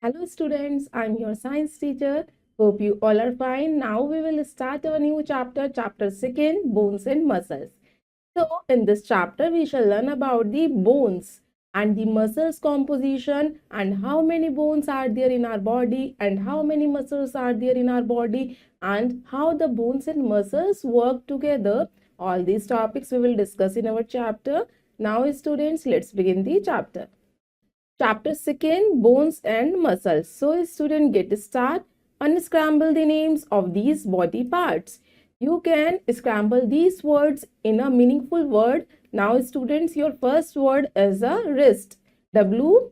Hello students, I'm your science teacher. Hope you all are fine. Now we will start our new chapter, chapter 2, bones and muscles. So in this chapter we shall learn about the bones and the muscles composition and how many bones are there in our body and how many muscles are there in our body and how the bones and muscles work together. All these topics we will discuss in our chapter. Now students, let's begin the chapter. Chapter 2, bones and muscles. So student, get start. Unscramble the names of these body parts. You can scramble these words in a meaningful word. Now students, your first word is a wrist. W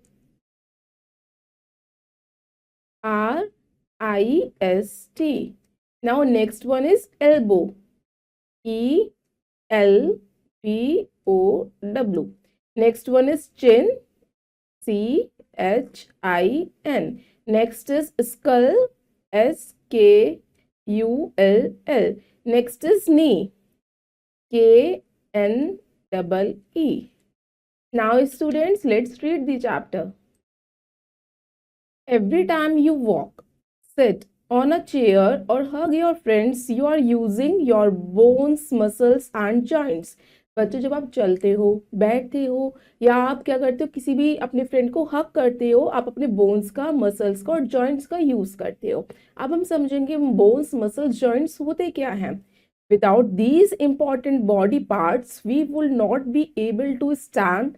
R I S T. Now next one is elbow. E L B O W. Next one is chin. CHIN. Next is skull. SKULL. Next is knee. KNEE. Now students, let's read the chapter. Every time you walk, sit on a chair or hug your friends, you are using your bones, muscles and joints. बच्चों, जब आप चलते हो, बैठते हो या आप क्या करते हो, किसी भी अपने फ्रेंड को हक करते हो, आप अपने बोन्स का, मसल्स का और जॉइंट्स का यूज करते हो. अब हम समझेंगे बोन्स, मसल्स, जॉइंट्स होते क्या हैं. Without these important body parts we will not be able to stand,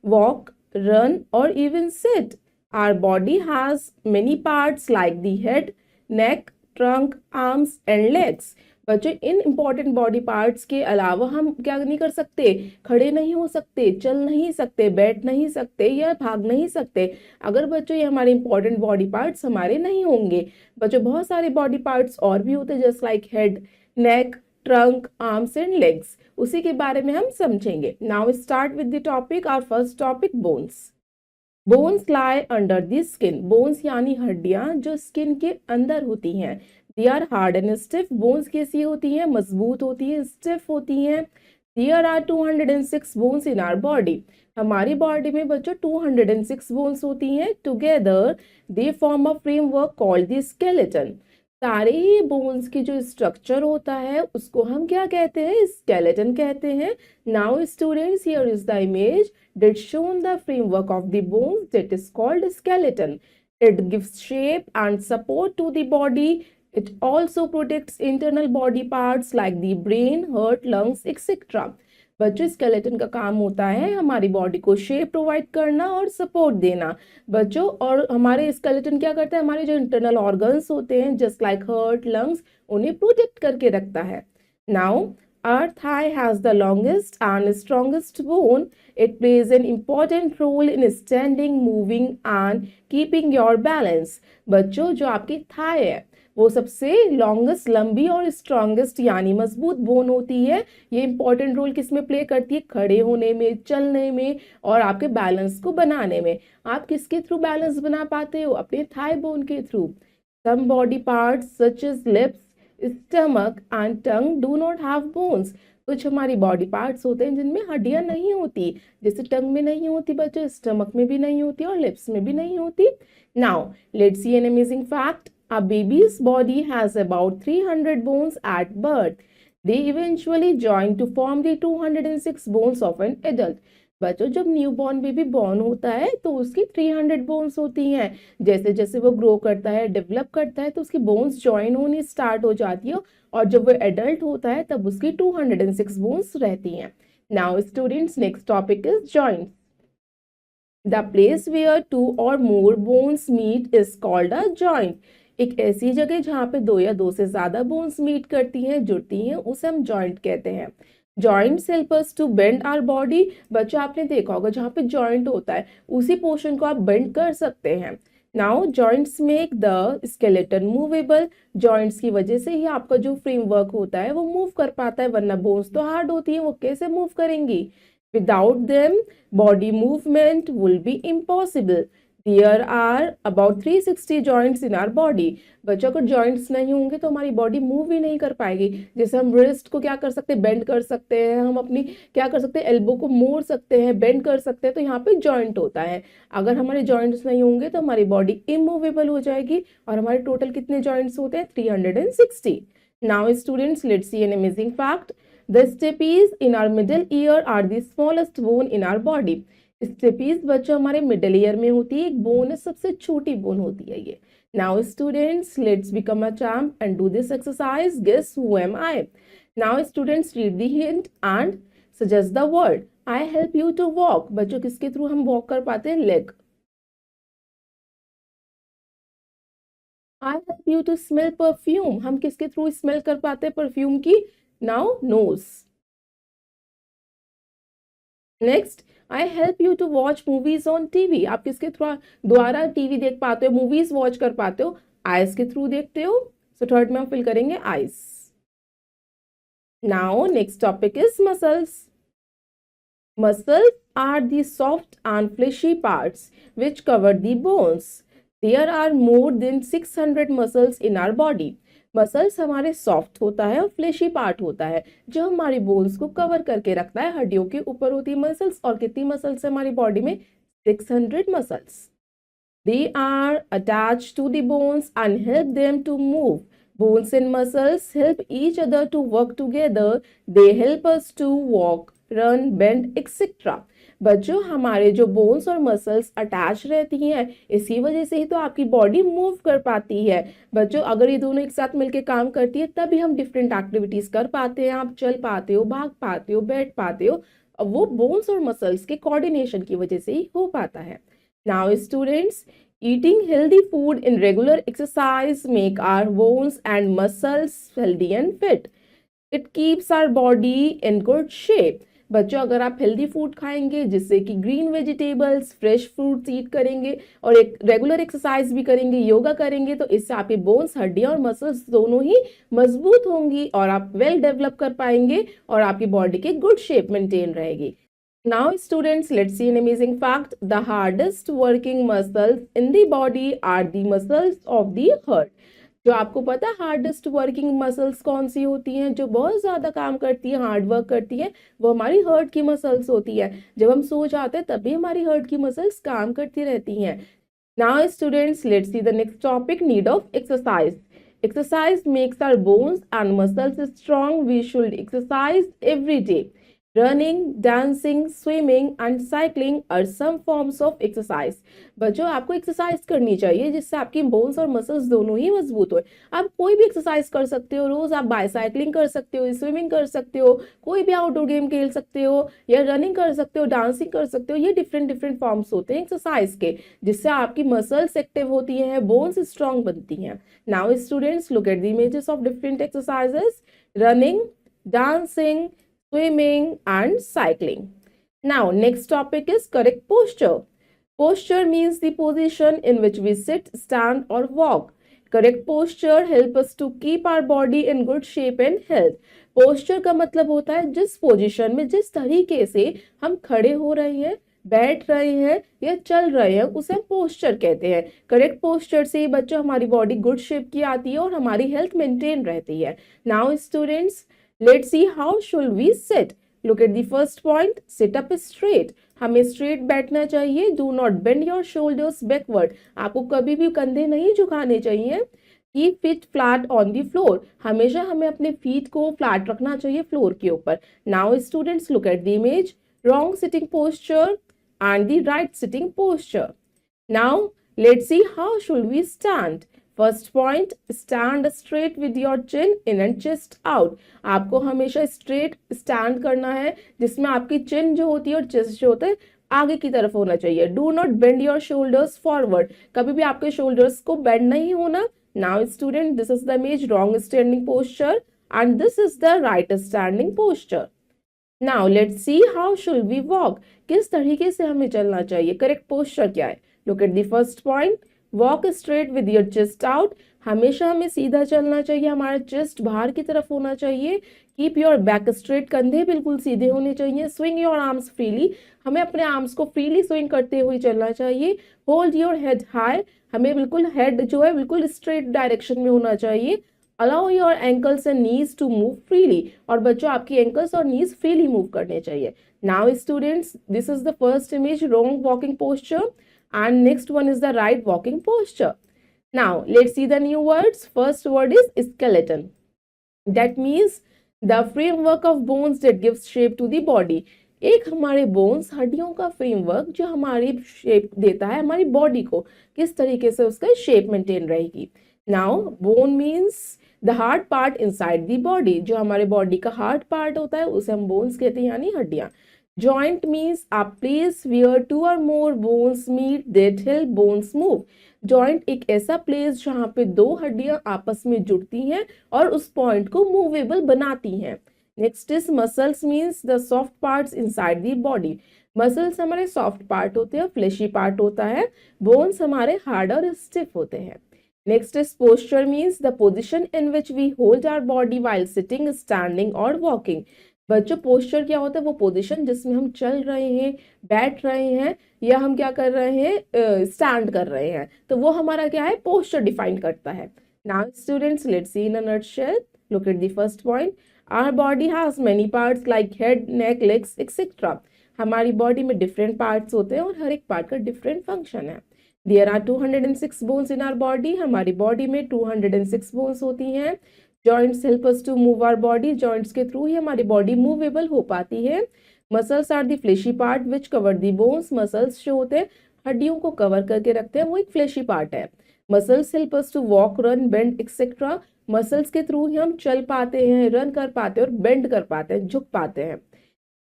walk, run और even sit. Our body has many parts like the head, neck, trunk, arms and legs. बच्चों, इन important body parts के अलावा हम क्या नहीं कर सकते, खड़े नहीं हो सकते, चल नहीं सकते, बैठ नहीं सकते या भाग नहीं सकते अगर बच्चों ये हमारे इम्पॉर्टेंट बॉडी पार्ट्स हमारे नहीं होंगे. बच्चों, बहुत सारे बॉडी पार्ट्स और भी होते हैं just like head, neck, trunk, arms and legs. उसी के बारे में हम समझेंगे. Now start with the topic. Our first topic, bones. Bones lie under the skin. Bones यानी हड्डियां जो स्किन के अंदर होती हैं. They are hard and stiff. Bones कैसी होती हैं, मजबूत होती है, स्टिफ होती हैं. There are 206 bones in our body. हमारी बॉडी में बच्चों 206 बोन्स होती हैं. Together they form a framework called the skeleton. सारे बोन्स की जो स्ट्रक्चर होता है उसको हम क्या कहते हैं, स्केलेटन कहते हैं. Now students, here is the image that shown the framework of the bones that is called skeleton. It gives shape and support to the body. It also protects internal body parts like the brain, heart, lungs, etc. बच्चों, skeleton का काम होता है हमारी body को shape provide करना और support देना. बच्चों, और हमारे स्केलेटन क्या करता है, हमारे जो इंटरनल ऑर्गन्स होते हैं जस्ट लाइक हार्ट, लंग्स, उन्हें प्रोटेक्ट करके रखता है. Now, our thigh has the longest and strongest bone. It plays an important role in standing, moving and keeping your balance. बच्चों, जो आपकी थाई है वो सबसे लॉन्गेस्ट, लंबी और स्ट्रॉन्गेस्ट यानी मजबूत बोन होती है. ये इंपॉर्टेंट रोल किसमें प्ले करती है, खड़े होने में, चलने में और आपके बैलेंस को बनाने में. आप किसके थ्रू बैलेंस बना पाते हो, अपने थाई बोन के through. Some body parts such as lips, stomach and tongue do not have bones. कुछ हमारी बॉडी पार्ट्स होते हैं जिनमें हड्डियां नहीं होती, जैसे टंग में नहीं होती बच्चों, स्टमक में भी नहीं होती और लिप्स में भी नहीं होती. Now let's see an amazing fact. A baby's body has about 300 bones at birth. They eventually join to form the 206 bones of an adult. बच्चों, जब न्यू बॉर्न बेबी बॉर्न होता है तो उसकी 300 बोन्स होती हैं. जैसे जैसे वो ग्रो करता है, डेवलप करता है तो उसकी बोन्स ज्वाइन होनी स्टार्ट हो जाती है और जब वो एडल्ट होता है तब उसकी 206 बोन्स रहती हैं. Now students, next topic is joints. The place where 2 or more bones meet is called a joint. एक ऐसी जगह जहाँ पे 2 या 2 से ज्यादा बोन्स मीट करती हैं, जुड़ती हैं, उसे हम जॉइंट कहते हैं. Joints help us to bend our body. बच्चों, आपने देखा होगा जहाँ पे जॉइंट होता है उसी पोर्शन को आप बेंड कर सकते हैं. Now joints make the skeleton movable. Joints की वजह से ही आपका जो फ्रेमवर्क होता है वो मूव कर पाता है, वरना बोन्स तो हार्ड होती है, वो कैसे मूव करेंगी. Without them body movement will be impossible. There are about 360 joints in our body. बच्चों अगर जॉइंट्स नहीं होंगे तो हमारी बॉडी मूव ही नहीं कर पाएगी। जैसे हम रिस्ट को क्या कर सकते हैं, बेंड कर सकते हैं, हम अपनी क्या कर सकते हैं, एल्बो को मोड़ सकते हैं, बेंड कर सकते हैं, तो यहाँ पे जॉइंट होता है। अगर हमारे जॉइंट्स नहीं होंगे तो हमारी बॉडी इमूवेबल हो जाएगी। और हमारे टोटल कितने जॉइंट्स होते हैं, 360। Now students, let's see an amazing fact. The stapes in our middle ear are the smallest bone in our body. Stapes बच्चों हमारे मिडिल ईयर में होती है, एक बोन है, सबसे छोटी बोन होती है ये। Now students, let's become a champ and do this exercise, guess who am I. Now students, read the hint and suggest the word. I help you to walk, बच्चों किसके थ्रू हम walk कर पाते हैं, leg. I help you to smell perfume, हम किसके through smell कर पाते हैं परफ्यूम की, now nose. Next, I help you to watch movies on TV, आप किसके थ्रू द्वारा टीवी देख पाते हो, मूवीज वॉच कर पाते हो, आइज के थ्रू देखते हो। सो थर्ड में हम फिल करेंगे eyes. Now next topic is muscles. Muscles are the soft and fleshy parts which cover the bones. There are more than 600 muscles in our body. Muscles हमारे soft होता है और fleshy part होता है जो हमारी बोन्स को कवर करके रखता है, हड्डियों के ऊपर होती है मसल्स। और कितनी मसल्स है हमारी बॉडी में, 600 muscles. They are attached to the bones and help them to move. Bones and muscles help each other to work together. They help us to walk, run, bend, etc. बच्चों हमारे जो bones और muscles attach रहती हैं, इसी वजह से ही तो आपकी बॉडी मूव कर पाती है। बच्चों अगर ये दोनों एक साथ मिलकर काम करती है तभी हम डिफरेंट एक्टिविटीज कर पाते हैं, आप चल पाते हो, भाग पाते हो, बैठ पाते हो। अब वो बोन्स और मसल्स के कोऑर्डिनेशन की वजह से ही हो पाता है। Now students, eating healthy food and regular exercise make our bones and muscles healthy and fit. It keeps our body in good shape. बच्चों अगर आप हेल्दी फूड खाएंगे, जिससे कि ग्रीन वेजिटेबल्स, फ्रेश फ्रूट्स ईट करेंगे और एक रेगुलर एक्सरसाइज भी करेंगे, योगा करेंगे, तो इससे आपके बोन्स, हड्डियां और मसल्स दोनों ही मजबूत होंगी और आप वेल डेवलप कर पाएंगे और आपकी बॉडी की गुड शेप मेंटेन रहेगी। Now students, let's see an amazing fact. The hardest working muscles in the body are the muscles of the heart. जो आपको पता है हार्डेस्ट वर्किंग मसल्स कौन सी होती हैं, जो बहुत ज्यादा काम करती है, हार्ड वर्क करती है, वो हमारी हार्ट की मसल्स होती है। जब हम सो जाते हैं तभी हमारी हार्ट की मसल्स काम करती रहती हैं। Now students, let's see the next topic, need of exercise. Exercise makes our bones and muscles strong. We should exercise every day. Running, dancing, swimming and cycling are some forms of exercise. बच्चों आपको exercise करनी चाहिए जिससे आपकी bones और muscles दोनों ही मजबूत हो। आप कोई भी एक्सरसाइज कर सकते हो, रोज आप बाइसाइक्लिंग कर सकते हो, स्विमिंग कर सकते हो, कोई भी आउटडोर गेम खेल सकते हो, या रनिंग कर सकते हो, डांसिंग कर सकते हो। ये डिफरेंट डिफरेंट फॉर्म्स होते हैं एक्सरसाइज के, जिससे आपकी मसल्स एक्टिव होती हैं, बोन्स स्ट्रॉन्ग बनती हैं। Now students, look at the images of different exercises, running, dancing, swimming and cycling. Now next topic is correct posture. Posture means the position in which we sit, stand or walk. Correct posture help us to keep our body in good shape and health. Posture का मतलब होता है जिस position में, जिस तरीके से हम खड़े हो रहे हैं, बैठ रहे हैं या चल रहे हैं, उसे हम पोस्चर कहते हैं। करेक्ट पोस्चर से बच्चों हमारी बॉडी गुड शेप की आती है और हमारी हेल्थ मेंटेन रहती है। Now students, let's see how should we sit. Look at the first point, sit up straight. हमें स्ट्रेट बैठना चाहिए। Do not bend your shoulders backward. आपको कभी भी कंधे नहीं झुकाने चाहिए। Keep feet flat on the floor. हमेशा हमें अपने फीट को फ्लैट रखना चाहिए फ्लोर के ऊपर। Now students, look at the image, wrong sitting posture and the right sitting posture. Now let's see how should we stand. First point, stand straight with your chin in and chest out. आपको हमेशा straight stand करना है जिसमें आपकी चिन जो होती है और चेस्ट जो होता है आगे की तरफ होना चाहिए। Do not bend your shoulders forward, कभी भी आपके शोल्डर्स को बेंड नहीं होना। Now student, this is the image, wrong standing posture and this is the right standing posture. Now let's see how should we walk, किस तरीके से हमें चलना चाहिए, करेक्ट पोस्चर क्या है। Look at the first point, walk straight with your chest out. हमेशा हमें सीधा चलना चाहिए, हमारा चेस्ट बाहर की तरफ होना चाहिए। कीप योर बैक स्ट्रेट, कंधे बिल्कुल सीधे होने चाहिए। स्विंग योर आर्म्स फ्रीली, हमें अपने आर्म्स को फ्रीली स्विंग करते हुए चलना चाहिए। होल्ड योर हेड हाई, हमें बिल्कुल हेड जो है बिल्कुल स्ट्रेट डायरेक्शन में होना चाहिए। Allow your ankles and knees to move freely, और बच्चों आपकी एंकल्स और नीज फ्रीली मूव करने चाहिए। Now students, this is the first image, wrong walking posture, and next one is the right walking posture. Now let's see the new words. First word is skeleton. That means the framework of bones that gives shape to the body. एक हमारे bones, हड्डियों का framework जो हमारी shape देता है हमारी body को, किस तरीके से उसका शेप मेंटेन रहेगी। Now bone means the hard part inside the body, जो हमारे बॉडी का हार्ड पार्ट होता है उसे हम बोन्स कहते हैं, यानी हड्डियां। Joint means a place where two or more bones meet that help bones move. Joint एक ऐसा प्लेस जहाँ पे दो हड्डियां आपस में जुड़ती हैं और उस पॉइंट को मूवेबल बनाती हैं। Next is muscles means the soft parts inside the body. Muscles हमारे सॉफ्ट पार्ट होते हैं, फ्लेशी पार्ट होता है। बोन्स हमारे हार्ड और स्टिफ होते हैं। Next is posture means the position in which we hold our body while sitting, standing और वॉकिंग। बच्चों पोस्चर क्या होता है, वो पोजीशन जिसमें हम चल रहे हैं, बैठ रहे हैं, या हम क्या कर रहे हैं, स्टैंड कर रहे हैं, तो वो हमारा क्या है, पोस्चर डिफाइन करता है। Now students let's see in a nutshell, look at the first point. Our body has many parts like head, neck, legs etcetera. हमारी बॉडी में डिफरेंट पार्ट्स होते हैं और हर एक पार्ट का डिफरेंट फंक्शन है। There are 206 bones in our body, हमारी बॉडी में 206 बोन्स होती हैं। Joints help us to move our body, joints के थ्रू ही हमारी बॉडी मूवेबल हो पाती है। Muscles are the fleshy part which cover the bones, muscles जो होते हैं हड्डियों को कवर करके रखते हैं, वो एक फ्लेशी पार्ट है। Muscles help us to walk, run, bend etcetera. Muscles के थ्रू ही हम चल पाते हैं, रन कर पाते हैं और बेंड कर पाते हैं, झुक पाते हैं।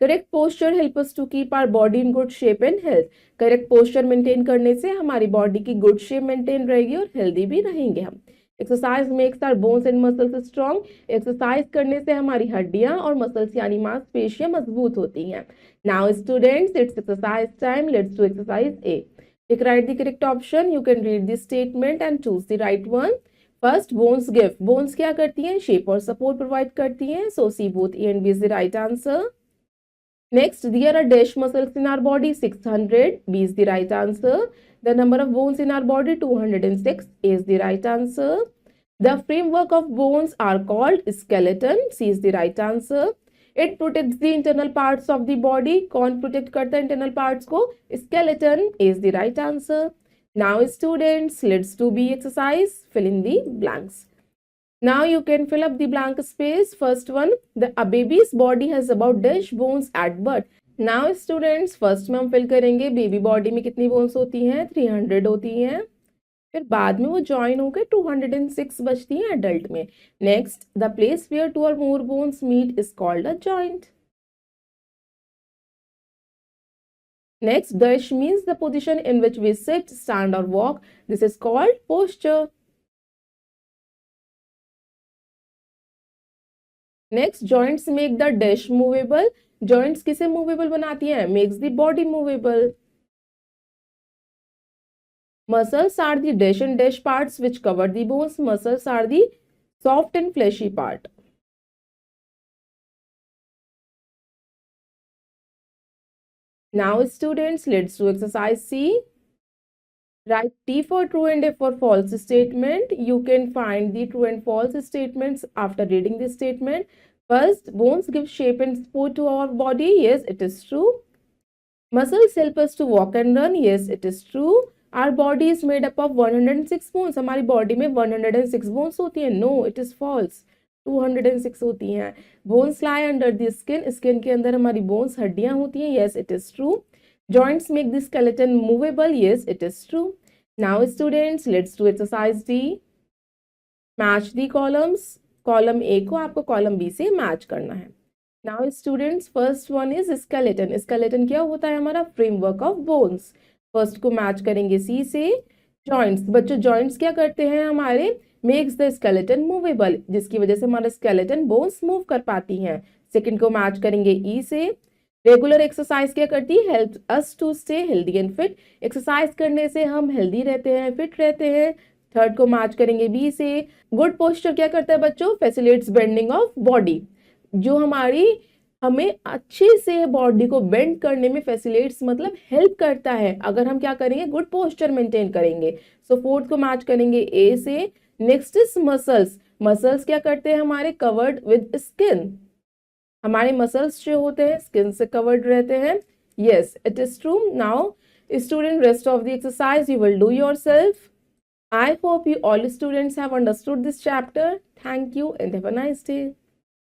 Correct posture help us to keep our body in good shape and health. Correct posture maintain करने से हमारी बॉडी की गुड शेप मेंटेन रहेगी और हेल्दी भी रहेंगे हम। Exercise makes our bones and muscles strong, exercise करने से हमारी हड्डियां और मसल्स यानी मांसपेशियां मजबूत होती हैं। Now students it's exercise time, let's do exercise A. Tick right the correct option, you can read the statement and choose the right one. First, bones give, bones क्या करती हैं, शेप और सपोर्ट प्रोवाइड करती हैं, so see both A and B is the right answer. Next, there are dash muscles in our body 600, B is the right answer. The number of bones in our body 206, A is the right answer. The framework of bones are called skeleton, C is the right answer. It protects the internal parts of the body. कौन protect करता है internal parts को, skeleton, A is the right answer. Now students, let's do B exercise, fill in the blanks. Now you can fill up the blank space. First one, a baby's body has about dash bones at birth. Now students, first में हम fill करेंगे baby body में कितनी bones होती हैं, 300 होती हैं, फिर बाद में वो ज्वाइन होकर 206 बचती हैं एडल्ट में। Next, the place where two or more bones meet is called a joint. Next, dash means the position in which we sit, stand or walk. This is called posture. Next, joints make the dash movable, joints किसे movable बनाती हैं, makes the body movable. Muscles are the dash and dash parts which cover the bones, muscles are the soft and fleshy part. Now students let's do exercise C. Write T for true and F for false statement. You can find the true and false statements after reading the statement. First, bones give shape and support to our body. Yes, it is true. Muscles help us to walk and run. Yes, it is true. Our body is made up of 106 bones. हमारी body में 106 bones होती हैं. No, it is false. 206 होती हैं. Bones lie under the skin. Skin के अंदर हमारी bones हड्डियां होती हैं. Yes, it is true. Joints make the skeleton movable. Yes, it is true. Now students, let's do exercise D. Match the columns. Column A को आपको column B से match करना है. Now students, first one is skeleton. Skeleton क्या होता है, हमारा framework of bones. First को match करेंगे C से. Joints, बच्चों joints क्या करते हैं हमारे, makes the skeleton movable, जिसकी वजह से हमारा skeleton bones move कर पाती हैं. Second को match करेंगे E से. रेगुलर एक्सरसाइज क्या करती है, help us to stay healthy and fit, exercise करने से हम हेल्दी रहते हैं, फिट रहते हैं. थर्ड को मैच करेंगे बी से. गुड पोस्चर क्या करता है बच्चों, फैसिलिटेट्स बेंडिंग ऑफ बॉडी. जो हमारी हमें अच्छे से बॉडी को बेंड करने में फैसिलिटेट्स मतलब हेल्प करता है, अगर हम क्या करेंगे, गुड पोस्चर मेंटेन करेंगे। सो फोर्थ को मैच करेंगे ए से। Next is muscles. मसल्स क्या करते हैं, हमारे कवर्ड विद स्किन। हमारे मसल्स जो होते हैं स्किन से कवर्ड रहते हैं। Yes, it is true. Now student, rest of the exercise you will do yourself. I hope you all students have understood this chapter. Thank you and have a nice day.